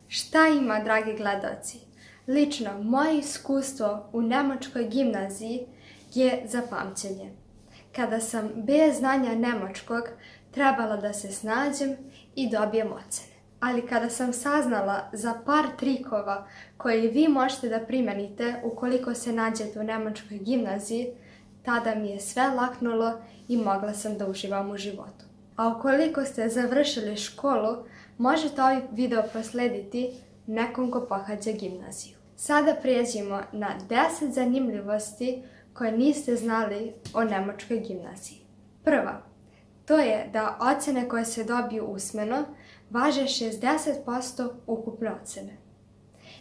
Šta ima, dragi gledaoci? Lično, moje iskustvo u nemačkoj gimnaziji je za pamćenje. Kada sam bez znanja nemačkog trebala da se snađem i dobijem ocene. Ali kada sam saznala za par trikova koje vi možete da primenite ukoliko se nađete u nemačkoj gimnaziji, tada mi je sve laknulo i mogla sam da uživam u životu. A ukoliko ste završili školu, možete ovaj video proslediti nekom ko pohađa gimnaziju. Sada prijeđimo na 10 zanimljivosti koje niste znali o nemačkoj gimnaziji. Prva, to je da ocene koje se dobiju usmeno važe 60% ukupne ocene.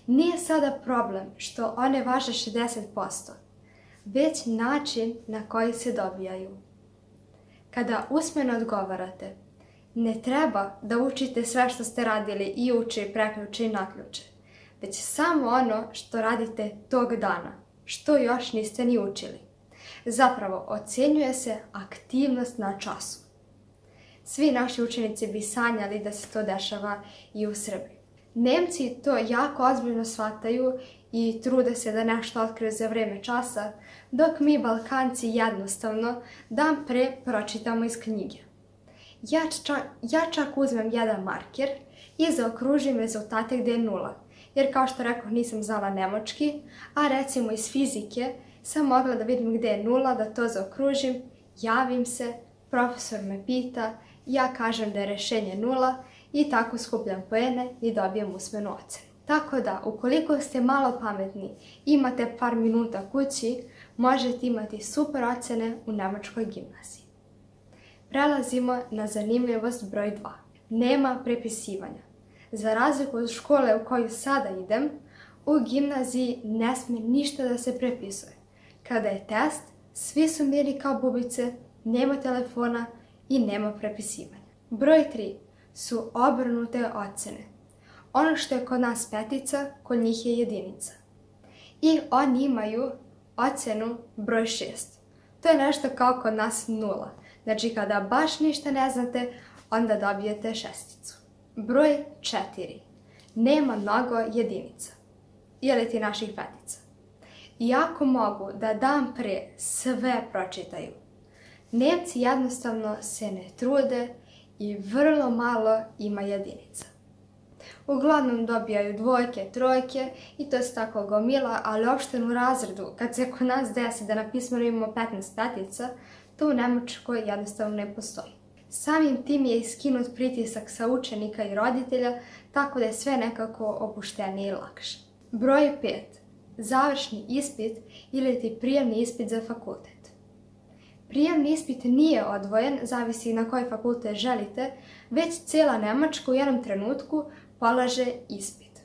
Nije sada problem što one važe 60%, već način na koji se dobijaju. Kada usmeno odgovarate, ne treba da učite sve što ste radili i juče, i prekjuče i naključe, već samo ono što radite tog dana, što još niste ni učili. Zapravo, ocenjuje se aktivnost na času. Svi naši učenici bi sanjali da se to dešava i u Srbiji. Nemci to jako ozbiljno shvataju i trude se da nešto otkriju za vreme časa, dok mi Balkanci jednostavno dan pre pročitamo iz knjige. Ja čak uzmem jedan marker i zaokružim rezultate gde je 0, jer kao što rekao nisam znala nemački, a recimo iz fizike sam mogla da vidim gde je 0, da to zaokružim, javim se, profesor me pita, ja kažem da je rešenje 0 i tako skupljam poene i dobijem usmenu ocenu. Tako da, ukoliko ste malo pametni, imate par minuta kući, možete imati super ocene u nemačkoj gimnaziji. Prelazimo na zanimljivost broj 2. Nema prepisivanja. Za razliku od škole u koju sada idem, u gimnaziji ne sme ništa da se prepisuje. Kada je test, svi su mirni kao bubice, nema telefona i nema prepisivanja. Broj 3 su obrnute ocene. Ono što je kod nas 5, kod njih je 1. I oni imaju ocenu broj 6. To je nešto kao kod nas 0. Znači kada baš ništa ne znate, onda dobijete 6. Broj 4. Nema mnogo 1. Ili ti naših 5. Iako mogu da dan pre sve pročitaju, Nemci jednostavno se ne trude i vrlo malo ima 1. Uglavnom dobijaju 2, 3 i to se tako gomila, ali uopšte u razredu, kad se kod nas desi da na pismenu imamo 15 5, to u Nemačkoj jednostavno ne postoji. Samim tim je iskinut pritisak sa učenika i roditelja, tako da je sve nekako opuštenije i lakše. Broj 5. Završni ispit ili ti prijemni ispit za fakultet. Prijemni ispit nije odvojen, zavisi na koji fakultet želite, već cijela Nemačka u jednom trenutku polaže ispit.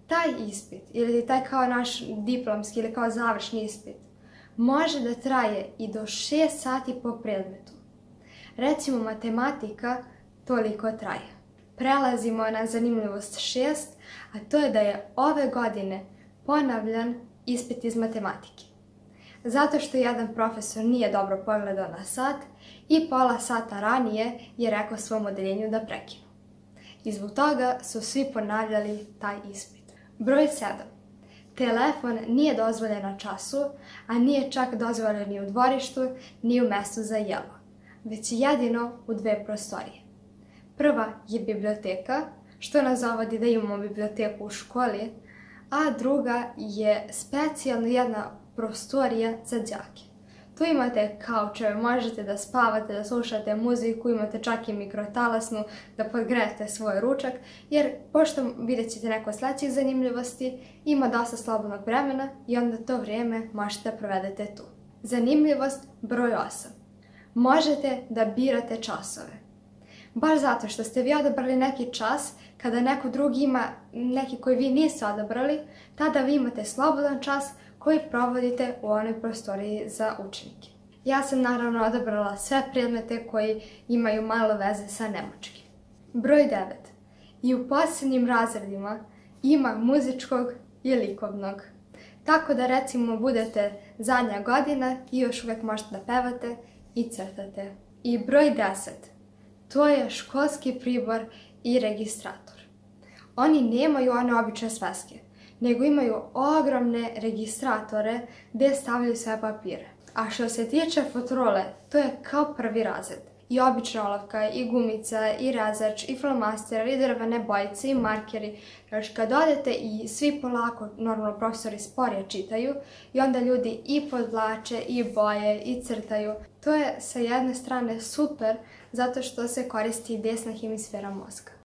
Taj ispit, ili taj kao naš diplomski ili kao završni ispit, može da traje i do 6 sati po predmetu. Recimo matematika toliko traje. Prelazimo na zanimljivost 6, a to je da je ove godine ponavljan ispit iz matematike. Zato što jedan profesor nije dobro pogledao na sat i pola sata ranije je rekao svom odeljenju da prekinu. I zbog toga su svi ponavljali taj ispit. Broj 7. Telefon nije dozvoljen na času, a nije čak dozvoljen ni u dvorištu, ni u mestu za jelo, već jedino u 2 prostorije. Prva je biblioteka, što nas zavodi da imamo biblioteku u školi, a druga je specijalno jedna prostorija za đake. Tu imate kaučeve, možete da spavate, da slušate muziku, imate čak i mikrotalasnu, da podgrejete svoj ručak, jer pošto vidjet ćete neko sledećih zanimljivosti, ima dosta slobodnog vremena i onda to vrijeme možete da provedete tu. Zanimljivost broj 8. Možete da birate časove. Baš zato što ste vi odabrali neki čas, kada neko drugi ima neki koji vi niste odabrali, tada vi imate slobodan čas koji provodite u onoj prostoriji za učenike. Ja sam naravno odabrala sve predmete koji imaju malo veze sa nemačkim. Broj 9. I u posljednjim razredima ima muzičkog i likovnog. Tako da recimo budete zadnja godina i još uvijek možete da pevate i crtate. I broj 10. To je školski pribor i registrator. Oni nemaju one obične sveske, nego imaju ogromne registratore gdje stavljaju sve papire. A što se tiče futrole, to je kao prvi razred. I obična olovka, i gumica, i rezač, i flomaster, i drvene bojice, i markeri. Još kad odete i svi polako, normalno profesori sporije čitaju, i onda ljudi i podvlače, i boje, i crtaju. To je sa jedne strane super, zato što se koristi desna hemisfera mozga.